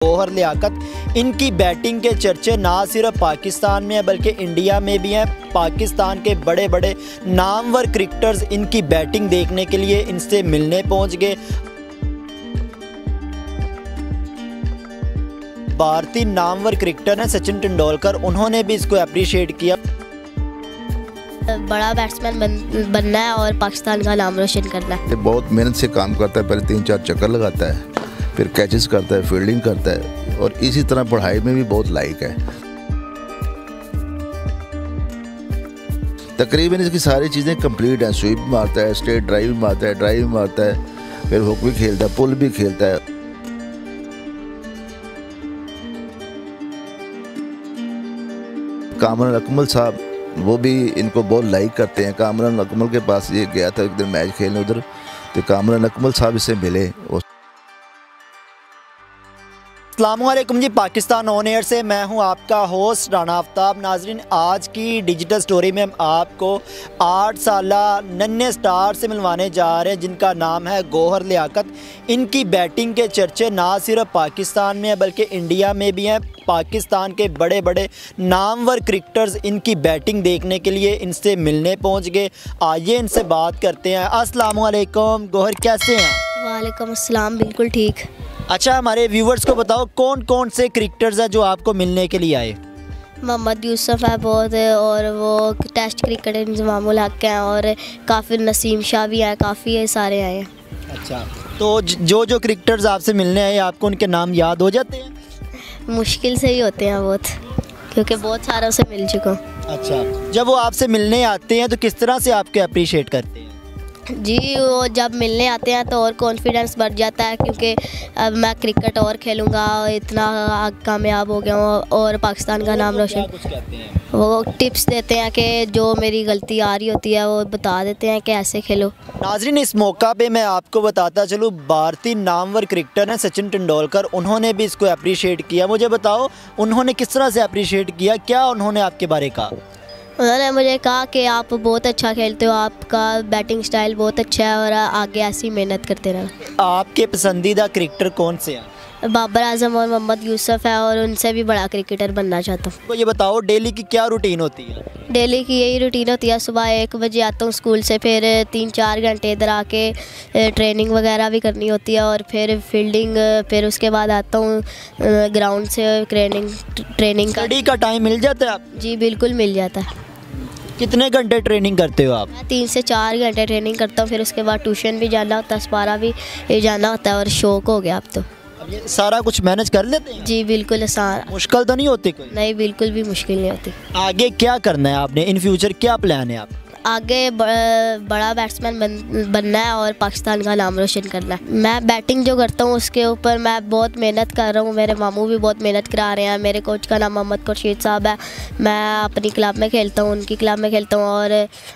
गौहर लियाकत, इनकी बैटिंग के चर्चे ना सिर्फ पाकिस्तान में है बल्कि इंडिया में भी हैं। पाकिस्तान के बड़े बड़े नामवर क्रिकेटर्स इनकी बैटिंग देखने के लिए इनसे मिलने पहुंच गए। भारतीय नामवर क्रिकेटर हैं सचिन तेंदुलकर, उन्होंने भी इसको अप्रिशिएट किया। बड़ा बैट्समैन बनना है और पाकिस्तान का नाम रोशन करना है। बहुत मेहनत से काम करता है, पहले 3-4 चक्कर लगाता है, फिर कैचेस करता है, फील्डिंग करता है और इसी तरह पढ़ाई में भी बहुत लायक है। तकरीबन इसकी सारी चीज़ें कंप्लीट हैं। स्वीप मारता है, स्ट्रेट ड्राइव मारता है, ड्राइव मारता है, फिर हुक भी खेलता है, पुल भी खेलता है। कामरान अकमल साहब वो भी इनको बहुत लाइक करते हैं। कामरान अकमल के पास ये गया था एक दिन मैच खेलने उधर, तो कामरान अकमल साहब इससे मिले। अस्सलामुअलैकुम जी, पाकिस्तान ऑन एयर से मैं हूं आपका होस्ट राना आफ्ताब। नाजरीन, आज की डिजिटल स्टोरी में हम आपको 8 साला नन्हे स्टार से मिलवाने जा रहे हैं जिनका नाम है गौहर लियाकत। इनकी बैटिंग के चर्चे ना सिर्फ पाकिस्तान में है बल्कि इंडिया में भी हैं। पाकिस्तान के बड़े बड़े नामवर क्रिकेटर्स इनकी बैटिंग देखने के लिए इनसे मिलने पहुंच गए। आइए इनसे बात करते हैं। अस्सलामुअलैकुम गौहर, कैसे हैं? वालेकुम अस्सलाम, बिल्कुल ठीक। अच्छा, हमारे व्यूवर्स को बताओ कौन कौन से क्रिकेटर्स हैं जो आपको मिलने के लिए आए? मोहम्मद यूसुफ है बहुत, और वो टेस्ट क्रिकेट इंजमामुल हक हैं, और काफ़ी नसीम शाह भी हैं, काफ़ी सारे आए हैं। अच्छा, तो जो क्रिकेटर्स आपसे मिलने आए आपको उनके नाम याद हो जाते हैं? मुश्किल से ही होते हैं बहुत, क्योंकि बहुत सारों से मिल चुका हूँ। अच्छा, जब वो आपसे मिलने आते हैं तो किस तरह से आपको अप्रिशिएट करते हैं? जी, वो जब मिलने आते हैं तो और कॉन्फिडेंस बढ़ जाता है, क्योंकि अब मैं क्रिकेट और खेलूँगा, इतना कामयाब हो गया हूँ और पाकिस्तान का नाम रोशन। कुछ कहते हैं वो टिप्स देते हैं कि जो मेरी गलती आ रही होती है वो बता देते हैं कि ऐसे खेलो। नाजरीन, इस मौका पे मैं आपको बताता चलूँ, भारतीय नामवर क्रिकेटर हैं सचिन तेंदुलकर, उन्होंने भी इसको अप्रिशिएट किया। मुझे बताओ उन्होंने किस तरह से अप्रिशिएट किया, क्या उन्होंने आपके बारे कहा? उन्होंने मुझे कहा कि आप बहुत अच्छा खेलते हो, आपका बैटिंग स्टाइल बहुत अच्छा है और आगे ऐसी मेहनत करते रहना। आपके पसंदीदा क्रिकेटर कौन से हैं? बाबर आजम और मोहम्मद यूसुफ है, और उनसे भी बड़ा क्रिकेटर बनना चाहता हूँ। तो ये बताओ डेली की क्या रूटीन होती है? डेली की यही रूटीन होती है, सुबह 1 बजे आता हूँ स्कूल से, फिर 3-4 घंटे इधर आके ट्रेनिंग वगैरह भी करनी होती है, और फिर फील्डिंग, फिर उसके बाद आता हूँ ग्राउंड से ट्रेनिंग का। स्टडी का टाइम मिल जाता है आप? जी बिल्कुल मिल जाता है। कितने घंटे ट्रेनिंग करते हो आप? मैं 3 से 4 घंटे ट्रेनिंग करता हूँ, फिर उसके बाद ट्यूशन भी जाना होता है, स्पारा भी जाना होता है, और शौक हो गया अब तो। अब ये सारा कुछ मैनेज कर लेते हैं? जी बिल्कुल आसान। मुश्किल तो नहीं होती कोई? नहीं, बिल्कुल भी मुश्किल नहीं होती। आगे क्या करना है आपने, इन फ्यूचर क्या प्लान है आप? आगे बड़ा बैट्समैन बनना है और पाकिस्तान का नाम रोशन करना है। मैं बैटिंग जो करता हूँ उसके ऊपर मैं बहुत मेहनत कर रहा हूँ, मेरे मामू भी बहुत मेहनत करा रहे हैं। मेरे कोच का नाम मोहम्मद खुर्शीद साहब है। मैं अपनी क्लब में खेलता हूँ, उनकी क्लब में खेलता हूँ, और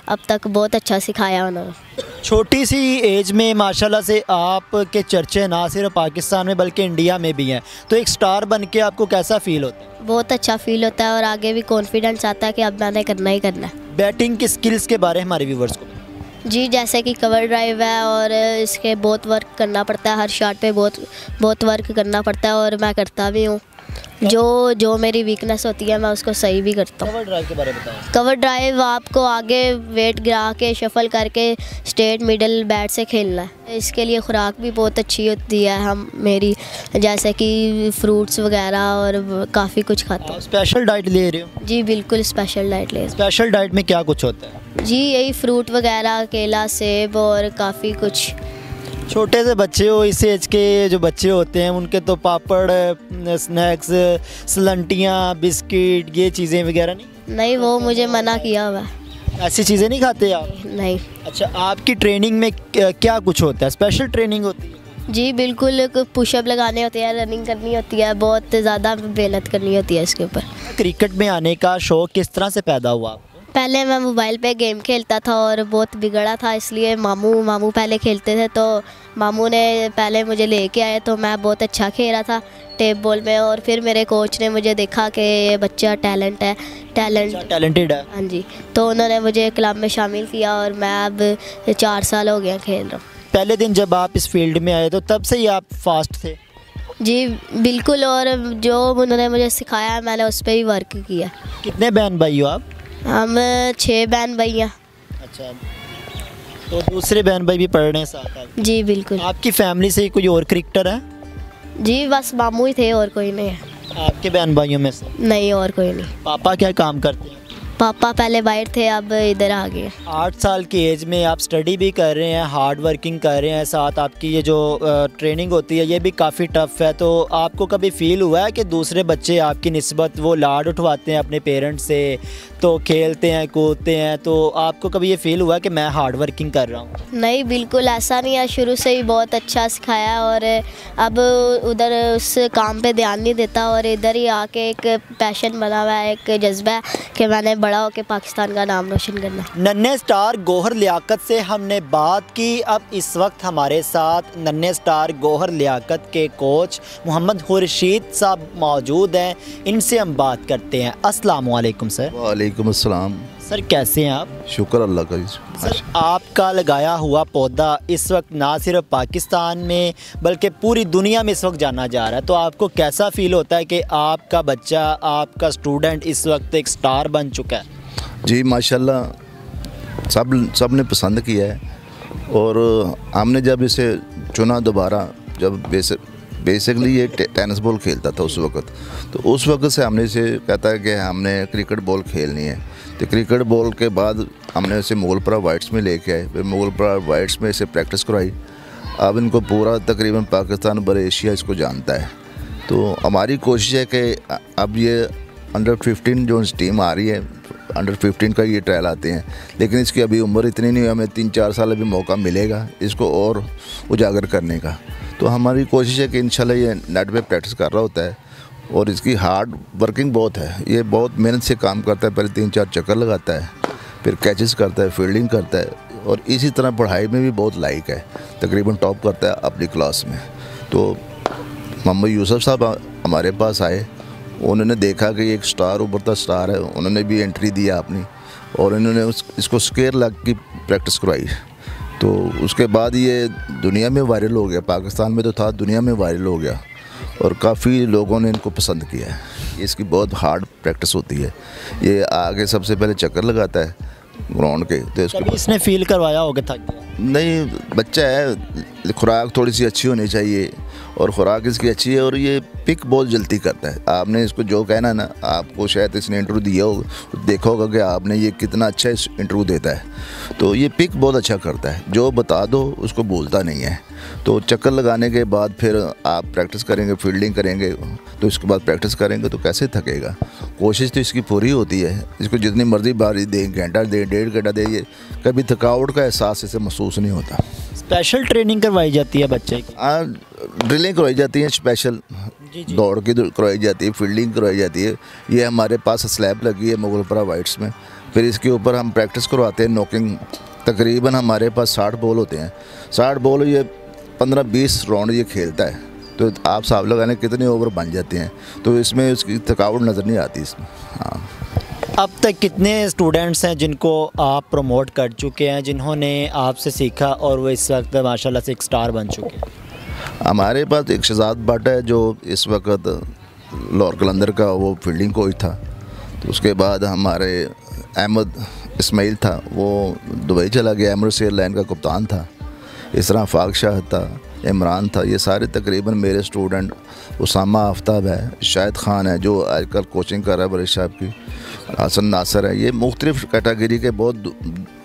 अब तक बहुत अच्छा सिखाया उन्होंने। छोटी सी एज में माशाल्लाह से आपके चर्चे ना सिर्फ पाकिस्तान में बल्कि इंडिया में भी हैं, तो एक स्टार बन के आपको कैसा फील होता है? बहुत अच्छा फील होता है, और आगे भी कॉन्फिडेंस आता है कि अब मैंने करना ही करना है। बैटिंग की स्किल्स के बारे में हमारे व्यूवर्स को? जी, जैसे कि कवर ड्राइव है, और इसके बहुत वर्क करना पड़ता है, हर शॉट पे बहुत वर्क करना पड़ता है, और मैं करता भी हूँ। जो मेरी वीकनेस होती है मैं उसको सही भी करता हूँ। कवर ड्राइव के बारे में बताओ। कवर ड्राइव आपको आगे वेट गिरा के शफल करके स्ट्रेट मिडल बैट से खेलना है। इसके लिए खुराक भी बहुत अच्छी होती है मेरी, जैसे कि फ्रूट्स वगैरह, और काफ़ी कुछ खाता हूँ। स्पेशल डाइट ले रहे हो? जी बिल्कुल स्पेशल डाइट ले। स्पेशल डाइट में क्या कुछ होता है? जी यही फ्रूट वगैरह, केला, सेब और काफ़ी कुछ। छोटे से बच्चे हो, इस एज के जो बच्चे होते हैं उनके तो पापड़, स्नैक्स, सलंटियाँ, बिस्किट, ये चीज़ें वगैरह नहीं, वो मुझे मना किया हुआ है। ऐसी चीज़ें नहीं खाते आप? नहीं। अच्छा, आपकी ट्रेनिंग में क्या कुछ होता है? स्पेशल ट्रेनिंग होती है? जी बिल्कुल, पुशअप लगाने होते हैं, रनिंग करनी होती है, बहुत ज़्यादा मेहनत करनी होती है इसके ऊपर। क्रिकेट में आने का शौक़ किस तरह से पैदा हुआ? पहले मैं मोबाइल पे गेम खेलता था और बहुत बिगड़ा था, इसलिए मामू पहले खेलते थे, तो मामू ने पहले मुझे लेके आए, तो मैं बहुत अच्छा खेल रहा था टेप बॉल में, और फिर मेरे कोच ने मुझे देखा कि ये बच्चा टैलेंटेड है। हाँ जी, तो उन्होंने मुझे क्लब में शामिल किया, और मैं अब 4 साल हो गया खेल रहा हूँ। पहले दिन जब आप इस फील्ड में आए तो तब से ही आप फास्ट थे? जी बिल्कुल, और जो उन्होंने मुझे सिखाया मैंने उस पर ही वर्क किया। कितने बहन भाई हो आप? हम 6 बहन भाई हैं। अच्छा, तो दूसरे बहन भाई भी पढ़ रहे हैं साथ आप? जी बिल्कुल। आपकी फैमिली से कोई और क्रिकेटर है? जी बस मामू ही थे और कोई नहीं है। आपके बहन भाइयों में से? नहीं, और कोई नहीं। पापा क्या काम करते हैं? पापा पहले बाहर थे, अब इधर आ गए। 8 साल की एज में आप स्टडी भी कर रहे हैं, हार्ड वर्किंग कर रहे हैं, साथ आपकी ये जो ट्रेनिंग होती है ये भी काफ़ी टफ है। तो आपको कभी फील हुआ है कि दूसरे बच्चे आपकी निस्बत वो लाड उठवाते हैं अपने पेरेंट्स से, तो खेलते हैं कूदते हैं, तो आपको कभी ये फील हुआ कि मैं हार्ड वर्किंग कर रहा हूँ? नहीं, बिल्कुल ऐसा नहीं है। शुरू से ही बहुत अच्छा सिखाया और अब उधर उस काम पे ध्यान नहीं देता और इधर ही आके एक पैशन बना हुआ है, एक जज्बा है कि मैंने बड़ा होकर पाकिस्तान का नाम रोशन करना। नन्हे स्टार गौहर लियाकत से हमने बात की। अब इस वक्त हमारे साथ नन्हे स्टार गौहर लियाकत के कोच मोहम्मद खुर्शीद साहब मौजूद हैं, इनसे हम बात करते हैं। अस्सलाम वालेकुम सर। वालेकुम अस्सलाम। सर कैसे हैं आप? शुक्र अल्लाह का। सर आपका लगाया हुआ पौधा इस वक्त ना सिर्फ पाकिस्तान में बल्कि पूरी दुनिया में इस वक्त जाना जा रहा है, तो आपको कैसा फील होता है कि आपका बच्चा, आपका स्टूडेंट इस वक्त एक स्टार बन चुका है? जी माशाल्लाह, सब ने पसंद किया है और हमने जब इसे चुना दोबारा, जब बेसिकली ये टेनिस बॉल खेलता था उस वक्त, तो उस वक्त से हमने इसे कहता है कि हमने क्रिकेट बॉल खेलनी है। तो क्रिकेट बॉल के बाद हमने इसे मुगलपुरा वाइट्स में लेके आए, फिर मुगलपुरा वाइट्स में इसे प्रैक्टिस कराई। अब इनको पूरा तकरीबन पाकिस्तान बर एशिया इसको जानता है। तो हमारी कोशिश है कि अब ये अंडर 15 जो टीम आ रही है, अंडर 15 का ये ट्रायल आते हैं, लेकिन इसकी अभी उम्र इतनी नहीं है, हमें 3-4 साल अभी मौका मिलेगा इसको और उजागर करने का। तो हमारी कोशिश है कि इंशाल्लाह ये नेट पे प्रैक्टिस कर रहा होता है और इसकी हार्ड वर्किंग बहुत है, ये बहुत मेहनत से काम करता है। पहले 3-4 चक्कर लगाता है, फिर कैचेस करता है, फील्डिंग करता है और इसी तरह पढ़ाई में भी बहुत लायक है, तकरीबन टॉप करता है अपनी क्लास में। तो मोहम्मद यूसुफ साहब हमारे पास आए, उन्होंने देखा कि एक स्टार उभरता स्टार है, उन्होंने भी एंट्री दिया अपनी और इन्होंने इसको स्क्वायर लेग की प्रैक्टिस करवाई। तो उसके बाद ये दुनिया में वायरल हो गया, पाकिस्तान में तो था, दुनिया में वायरल हो गया और काफ़ी लोगों ने इनको पसंद किया है। इसकी बहुत हार्ड प्रैक्टिस होती है। ये आगे सबसे पहले चक्कर लगाता है ग्राउंड के, तो इसने फील करवाया होगा था? नहीं, बच्चा है, खुराक थोड़ी सी अच्छी होनी चाहिए और ख़ुराक इसकी अच्छी है और ये पिक बहुत जल्दी करता है। आपने इसको जो कहना ना, आपको शायद इसने इंटरव्यू दिया हो, देखा होगा कि आपने ये कितना अच्छा इंटरव्यू देता है। तो ये पिक बहुत अच्छा करता है, जो बता दो उसको भूलता नहीं है। तो चक्कर लगाने के बाद फिर आप प्रैक्टिस करेंगे, फील्डिंग करेंगे, तो इसके बाद प्रैक्टिस करेंगे तो कैसे थकेगा। कोशिश तो इसकी पूरी होती है, इसको जितनी मर्ज़ी बारी दे, घंटा दे, 1.5 घंटा दे, ये कभी थकावट का एहसास इसे महसूस नहीं होता। स्पेशल ट्रेनिंग करवाई जाती है बच्चे की? ड्रिलिंग करवाई जाती है, स्पेशल दौड़ की करवाई जाती है, फील्डिंग करवाई जाती है। ये हमारे पास स्लैब लगी है मुगलपुरा वाइट्स में, फिर इसके ऊपर हम प्रैक्टिस करवाते हैं नॉकिंग। तकरीबन हमारे पास 60 बॉल होते हैं, 60 बॉल ये 15-20 राउंड ये खेलता है। तो आप हिसाब लगाने कितने ओवर बन जाते हैं, तो इसमें उसकी थकावट नज़र नहीं आती इसमें। हाँ, अब तक कितने स्टूडेंट्स हैं जिनको आप प्रमोट कर चुके हैं, जिन्होंने आपसे सीखा और वो इस वक्त माशाल्लाह से एक स्टार बन चुके हैं? हमारे पास एक शहजाद भट्ट है जो इस वक्त लाहौर कलंदर का वो फील्डिंग कोच था। तो उसके बाद हमारे अहमद इस्माइल था, वो दुबई चला गया, एमरेट्स एयरलाइन का कप्तान था। इस तरह फाक शाह था, इमरान था, ये सारे तकरीबन मेरे स्टूडेंट। उसामा आफ्ताब है, शाहिद ख़ान है जो आजकल कोचिंग कर रहा है बरिश साहब की, हसन नासर है। ये मुख्तलिफ़ कैटेगरी के बहुत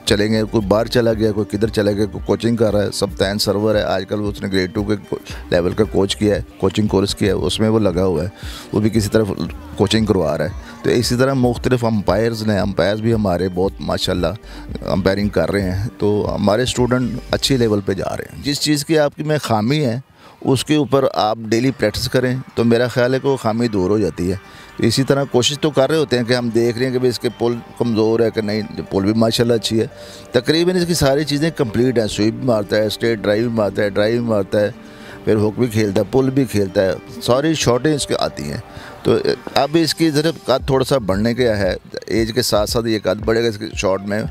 चलेंगे, कोई बाहर चला गया, कोई किधर चला गया, कोई कोचिंग कर रहा है। सब तैन सर्वर है, आजकल उसने ग्रेड 2 के लेवल का कोच किया है, कोचिंग कोर्स किया है, उसमें वो लगा हुआ है, वो भी किसी तरफ कोचिंग करवा रहा है। तो इसी तरह मुख्तलिफ अंपायर्स ने, अंपायर्स भी हमारे बहुत माशाल्लाह अंपायरिंग कर रहे हैं। तो हमारे स्टूडेंट अच्छी लेवल पे जा रहे हैं। जिस चीज़ की आपकी में खामी है उसके ऊपर आप डेली प्रैक्टिस करें तो मेरा ख्याल है कि वो खामी दूर हो जाती है। तो इसी तरह कोशिश तो कर रहे होते हैं कि हम देख रहे हैं कि भाई इसके पुल कमज़ोर है कि नहीं, पुल भी माशाल्लाह अच्छी है, तकरीबन इसकी सारी चीज़ें कंप्लीट हैं। स्वीप भी मारता है, स्ट्रेट ड्राइव भी मारता है, ड्राइव भी मारता है, फिर हुक भी खेलता है, पुल भी खेलता है, सारी शॉटें इसके आती हैं। तो अब इसकी ज़रा कद थोड़ा सा बढ़ने का है, एज के साथ साथ ये कद बढ़ेगा, इसके शॉट में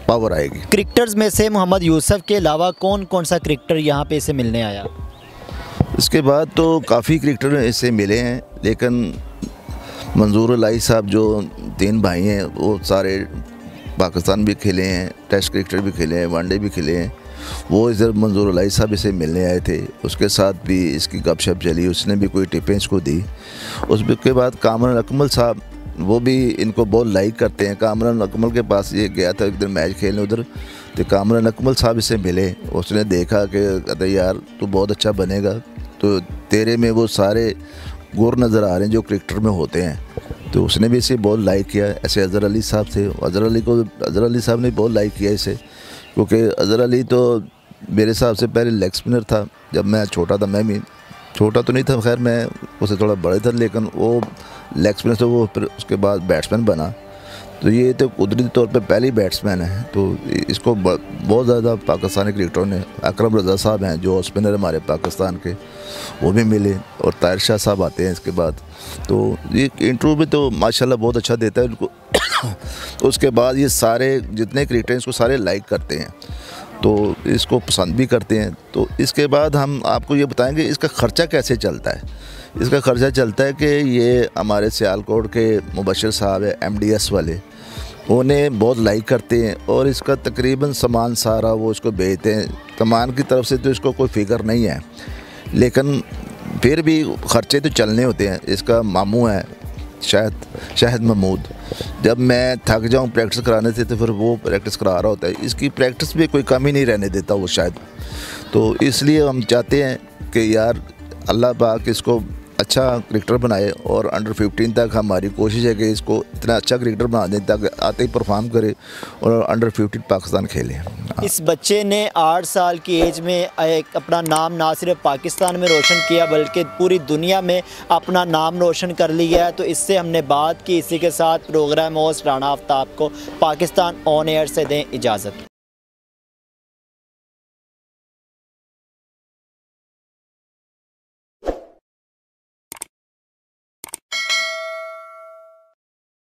पावर आएगी। क्रिकेटर्स में से मोहम्मद यूसुफ के अलावा कौन कौन सा क्रिकेटर यहाँ पे इसे मिलने आया? इसके बाद तो काफ़ी क्रिकेटर इससे मिले हैं, लेकिन मंजूर इलाही साहब जो 3 भाई हैं वो सारे पाकिस्तान भी खेले हैं, टेस्ट क्रिकेट भी खेले हैं, वनडे भी खेले हैं। वो इधर मंजूर इलाही साहब इसे मिलने आए थे, उसके साथ भी इसकी गपशप चली, उसने भी कोई टिपें इसको दी। उसके बाद कामरान अकमल साहब, वो भी इनको बहुत लाइक करते हैं। कामरान अकमल के पास ये गया था एक दिन मैच खेलने उधर, तो कामरान अकमल साहब इससे मिले। उसने देखा कि कहते यार तू बहुत अच्छा बनेगा, तो तेरे में वो सारे गुर नज़र आ रहे हैं जो क्रिकेटर में होते हैं। तो उसने भी इसे बहुत लाइक किया। ऐसे अज़हर अली साहब थे, अज़हर अली साहब ने बहुत लाइक किया इसे, क्योंकि अज़हर अली तो मेरे हिसाब से पहले लेग स्पिनर था। जब मैं छोटा था, मैं भी छोटा तो नहीं था, खैर मैं उससे थोड़ा बड़े था, लेकिन वो लेग स्पिनर से वो फिर उसके बाद बैट्समैन बना। तो ये तो कुदरती तौर पे पहली बैट्समैन है। तो इसको बहुत ज़्यादा पाकिस्तानी क्रिकेटरों ने, अकरम रज़ा साहब हैं जो स्पिनर हमारे पाकिस्तान के, वो भी मिले, और ताहिर शाह साहब आते हैं इसके बाद। तो ये इंटरव्यू भी तो माशाल्लाह बहुत अच्छा देता है उनको। तो उसके बाद ये सारे जितने क्रिकेटर हैं इसको सारे लाइक करते हैं, तो इसको पसंद भी करते हैं। तो इसके बाद हम आपको ये बताएंगे इसका ख़र्चा कैसे चलता है। इसका ख़र्चा चलता है कि ये हमारे सियालकोट के मुबशर साहब है MDS वाले, उन्हें बहुत लाइक करते हैं, और इसका तकरीबन सामान सारा वो इसको भेजते हैं। कमान की तरफ से तो इसको कोई फ़िक्र नहीं है, लेकिन फिर भी ख़र्चे तो चलने होते हैं। इसका मामू है शाहिद महमूद, जब मैं थक जाऊं प्रैक्टिस कराने से तो फिर वो प्रैक्टिस करा रहा होता है। इसकी प्रैक्टिस में कोई कमी नहीं रहने देता वो शायद। तो इसलिए हम चाहते हैं कि यार अल्लाह पाक इसको अच्छा क्रिकेटर बनाए, और अंडर 15 तक हमारी कोशिश है कि इसको इतना अच्छा क्रिकेटर बना दें ताकि आते ही परफॉर्म करे और अंडर 15 पाकिस्तान खेले। इस बच्चे ने 8 साल की एज में एक अपना नाम ना सिर्फ पाकिस्तान में रोशन किया बल्कि पूरी दुनिया में अपना नाम रोशन कर लिया है। तो इससे हमने बात की। इसी के साथ प्रोग्राम होस्ट राना आफ्ताब को पाकिस्तान ऑन एयर से दें इजाज़त।